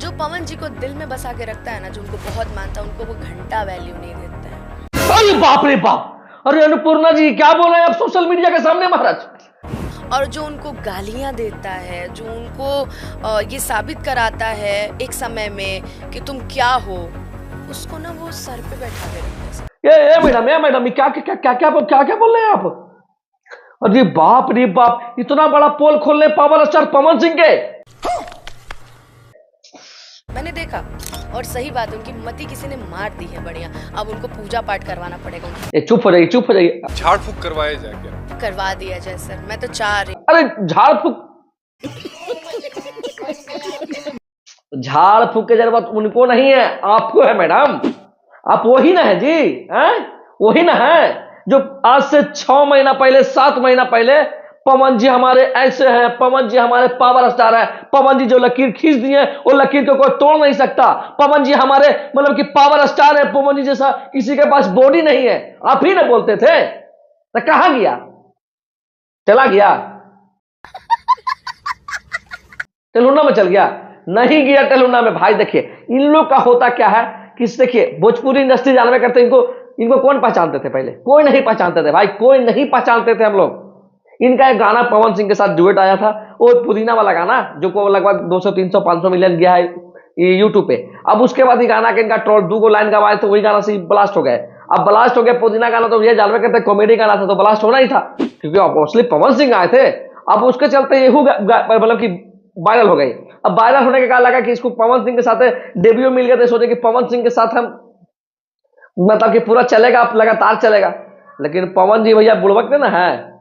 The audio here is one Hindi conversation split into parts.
जो पवन जी को दिल में बसा के रखता है ना, जो उनको बहुत मानता है, उनको वो घंटा वैल्यू नहीं देता है। अरे बाप रे बाप, अरे अन्नपूर्णा जी क्या बोल रहे हैं आप सोशल मीडिया के सामने महाराज। और जो उनको गालियां देता है, जो उनको ये साबित कराता है एक समय में कि तुम क्या हो, उसको ना वो सर पे बैठा के रखता है। ये मैडम क्या क्या क्या क्या क्या क्या बोल रहे हैं आप। अरे बाप रे बाप, इतना बड़ा पोल खोलने पावर स्टार पवन सिंह के। मैंने देखा, और सही बात है, उनकी मति किसी ने मार दी है बढ़िया। अब उनको पूजा पाठ करवाना पड़ेगा उनको। चुप हो जाइए, चुप हो जाइए। झाड़ फूक करवाया जाए क्या? करवा दिया जाए सर, मैं तो चाह रही। अरे झाड़ फूक की जरूरत उनको नहीं है, आपको है मैडम। आप वही ना है जी, हैं? वही ना है जो आज से 6 महीना पहले 7 महीना पहले पवन जी हमारे ऐसे हैं, पवन जी हमारे पावर स्टार है, पवन जी जो लकीर खींच दिए वो लकीर को कोई तोड़ नहीं सकता, पवन जी हमारे मतलब कि पावर स्टार है, पवन जी जैसा किसी के पास बॉडी नहीं है, आप ही ना बोलते थे। तो कहां गया? चला गया, टेलुना में चल गया? नहीं गया टेलुना में। भाई देखिए इन लोग का होता क्या है कि देखिए भोजपुरी इंडस्ट्री जानवे करते, इनको कौन पहचानते थे पहले? कोई नहीं पहचानते थे भाई, कोई नहीं पहचानते थे हम लोग। इनका एक गाना पवन सिंह के साथ डुएट आया था, वो पुदीना वाला गाना जो को लगभग 200 300 500 मिलियन गया है यूट्यूब पे। अब उसके बाद ये गाना के इनका ट्रोल 2 लाइन गवाए थे, वही गाना से ब्लास्ट हो गए। अब ब्लास्ट हो गया पुदीना गाना, तो ये जानवे करते कॉमेडी गाना था तो ब्लास्ट होना ही था, क्योंकि ऑब्वियसली पवन सिंह आए थे। अब उसके चलते ये मतलब कि वायरल हो गई। अब वायरल होने के कारण लगा कि इसको पवन सिंह के साथ डेब्यू मिल गया, तो सोचे कि पवन सिंह के साथ हम मतलब कि पूरा चलेगा, लगातार चलेगा। लेकिन पवन जी भैया बुड़बक ना है,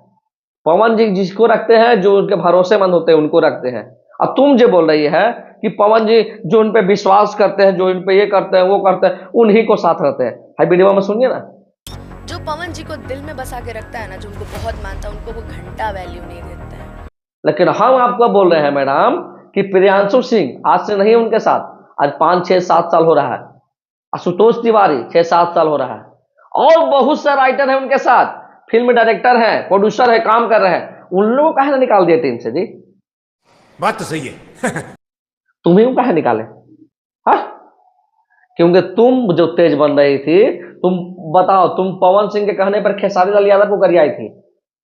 पवन जी जिसको रखते हैं, जो उनके भरोसेमंद होते हैं उनको रखते हैं। अब तुम जो बोल रही है कि पवन जी जो उन पे विश्वास करते हैं, जो इन पे ये करते हैं वो करते हैं, उन्हीं को साथ रहते हैं। हाई वीडियो में सुनिए ना। जो पवन जी को दिल में बसा के रखता है ना, जो उनको बहुत मानता है, उनको वो घंटा वैल्यू नहीं देता है। लेकिन हम आपको बोल रहे हैं मैडम कि प्रियांशु सिंह आज से नहीं उनके साथ, आज 5 6 7 साल हो रहा है। आशुतोष तिवारी 6 7 साल हो रहा है, और बहुत से राइटर हैं उनके साथ, फिल्म डायरेक्टर हैं, प्रोड्यूसर है, काम कर रहे हैं। उन लोगों को काहे ना निकाल दिया टीम से जी? बात तो सही है। तुम ही काहे निकाले? हाँ, क्योंकि तुम जो तेज बन रही थी, तुम बताओ, तुम पवन सिंह के कहने पर खेसारी लाल यादव को करी आई थी,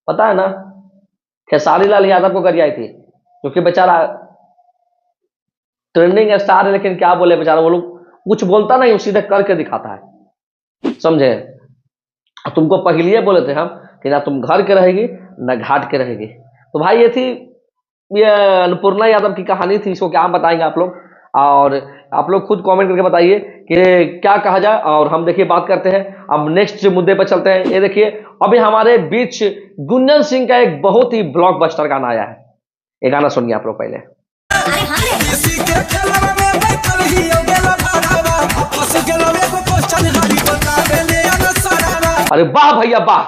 पता है ना? खेसारी लाल यादव को करी आई थी, क्योंकि बेचारा ट्रेंडिंग स्टार है, लेकिन क्या बोले बेचारा, वो लोग कुछ बोलता नहीं, सीधे करके दिखाता है, समझे? तुमको पहले बोले थे हम कि ना तुम घर के रहेगी ना घाट के रहेगी। तो भाई ये थी, ये अन्नपूर्णा यादव की कहानी थी, इसको क्या बताएंगे आप लोग, और आप लोग खुद कमेंट करके बताइए कि क्या कहा जाए। और हम देखिए बात करते हैं अब नेक्स्ट मुद्दे पर चलते हैं। ये देखिए अभी हमारे बीच गुंजन सिंह का एक बहुत ही ब्लॉकबस्टर गाना आया है, ये गाना सुनिए आप लोग पहले। अरे वाह भैया वाह,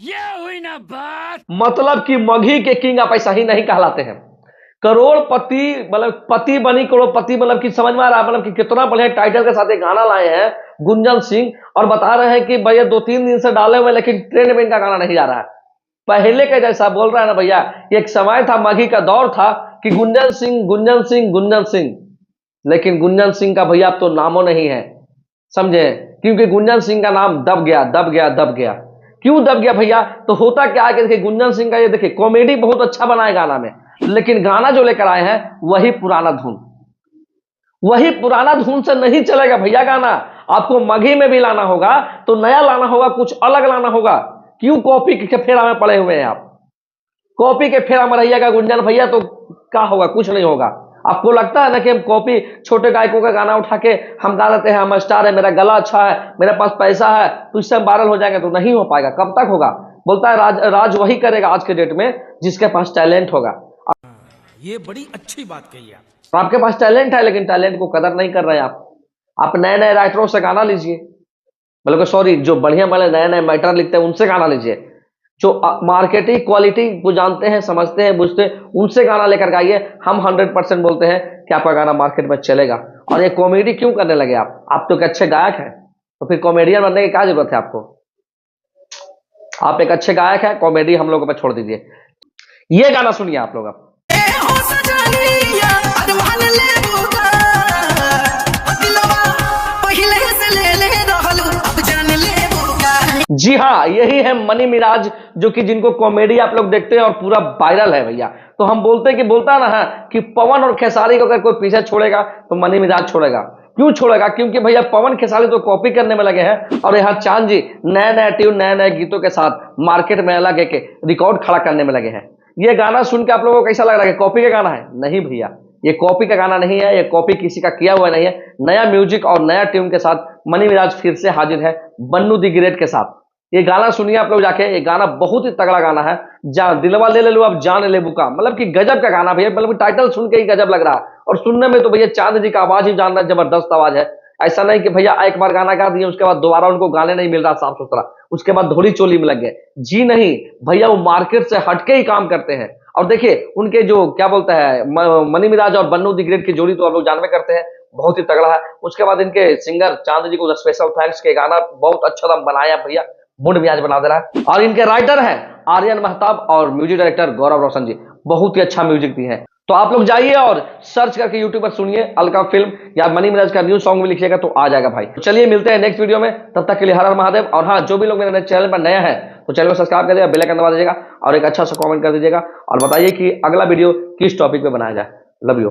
ये हुई ना बात। मतलब कि मगही के किंग आप ऐसा ही नहीं कहलाते हैं। करोड़पति मतलब पति बनी करोड़पति, मतलब कि समझ में आ रहा है, मतलब कि कितना बढ़िया टाइटल के साथ एक गाना लाए हैं गुंजन सिंह, और बता रहे हैं कि भैया 2-3 दिन से डाले हुए, लेकिन ट्रेंड में इनका गाना नहीं जा रहा है। पहले के जैसा बोल रहा है ना भैया, एक समय था, मगही का दौर था कि गुंजन सिंह गुंजन सिंह गुंजन सिंह, लेकिन गुंजन सिंह का भैया अब तो नामो नहीं है, समझे? क्योंकि गुंजन सिंह का नाम दब गया दब गया दब गया। क्यों दब गया भैया? तो होता क्या है कि देखिए गुंजन सिंह का ये देखिए कॉमेडी बहुत अच्छा बना है गाना में, लेकिन गाना जो लेकर आए हैं वही पुराना धुन, वही पुराना धुन से नहीं चलेगा भैया गाना। आपको मगही में भी लाना होगा तो नया लाना होगा, कुछ अलग लाना होगा। क्यों कॉपी के फेरा में पड़े हुए हैं आप? कॉपी के फेरा में रहिएगा गुंजन भैया तो क्या होगा? कुछ नहीं होगा। आपको लगता है ना कि हम कॉपी छोटे गायकों का गाना उठा के हम गा देते हैं, हम स्टार है, मेरा गला अच्छा है, मेरे पास पैसा है, तो इससे हम वायरल हो जाएंगे? तो नहीं हो पाएगा। कब तक होगा? बोलता है राज वही करेगा आज के डेट में जिसके पास टैलेंट होगा। ये बड़ी अच्छी बात कही तो आपके पास टैलेंट है, लेकिन टैलेंट को कदर नहीं कर रहे हैं आप नए नए राइटरों से गाना लीजिए, बल्कि सॉरी जो बढ़िया वाले नए नए मैटर लिखते हैं उनसे गाना लीजिए, जो मार्केटिंग क्वालिटी को जानते हैं, समझते हैं, बुझते हैं, उनसे गाना लेकर गाइए। हम 100% बोलते हैं कि आपका गाना मार्केट में चलेगा। और ये कॉमेडी क्यों करने लगे आप तो एक अच्छे गायक हैं, तो फिर कॉमेडियन बनने की क्या जरूरत है आपको? आप एक अच्छे गायक हैं, कॉमेडी हम लोगों पर छोड़ दीजिए। ये गाना सुनिए आप लोग। अब जी हाँ, यही है मनी मिराज, जो कि जिनको कॉमेडी आप लोग देखते हैं और पूरा वायरल है भैया। तो हम बोलते हैं कि बोलता है ना कि पवन और खेसारी को अगर कोई पीछे छोड़ेगा तो मनी मिराज छोड़ेगा। क्यों छोड़ेगा? क्योंकि भैया पवन खेसारी तो कॉपी करने में लगे हैं और यहाँ चांद जी नए नए ट्यून नए नए गीतों के साथ मार्केट में अलग एक रिकॉर्ड खड़ा करने में लगे हैं। ये गाना सुन के आप लोगों को कैसा लग रहा है? कॉपी का गाना है? नहीं भैया, ये कॉपी का गाना नहीं है, ये कॉपी किसी का किया हुआ नहीं है। नया म्यूजिक और नया ट्यून के साथ मनी मिराज फिर से हाजिर है बन्नू दी ग्रेट के साथ। ये गाना सुनिए आप लोग जाके, ये गाना बहुत ही तगड़ा गाना है। जान दिलवा ले लो अब जान ले बुका, मतलब कि गजब का गाना भैया, मतलब टाइटल सुन के ही गजब लग रहा है और सुनने में तो भैया चांद जी का आवाज ही जानना जबरदस्त आवाज है। ऐसा नहीं कि भैया एक बार गाना गा दिए उसके बाद दोबारा उनको गाने नहीं मिल रहा साफ सुथरा, उसके बाद धोली चोली में लग गए। जी नहीं भैया, वो मार्केट से हटके ही काम करते हैं। और देखिए उनके जो क्या बोलते हैं मनी मिराज और बन्नू दी ग्रेट की जोड़ी तो आप लोग जानवे करते हैं, बहुत ही तगड़ा है। उसके बाद इनके सिंगर चांद जी को स्पेशल थैंक्स के गाना बहुत अच्छा दम बनाया भैया, मूड मियाज बना दे रहा है। और इनके राइटर हैं आर्यन महताब और म्यूजिक डायरेक्टर गौरव रोशन जी, बहुत ही अच्छा म्यूजिक दी है। तो आप लोग जाइए और सर्च करके यूट्यूब पर सुनिए अलका फिल्म या मनी मिराज का न्यू सॉन्ग भी लिखिएगा तो आ जाएगा भाई। तो चलिए मिलते हैं नेक्स्ट वीडियो में, तब तक के लिए हर हर महादेव। और हाँ, जो भी लोग मेरे चैनल पर नया है तो चैनल को सब्सक्राइब कर दीजिएगा, बेल आइकन दबा दीजिएगा और एक अच्छा सा कमेंट कर दीजिएगा और बताइए कि अगला वीडियो किस टॉपिक पे बनाया जाए। Love you.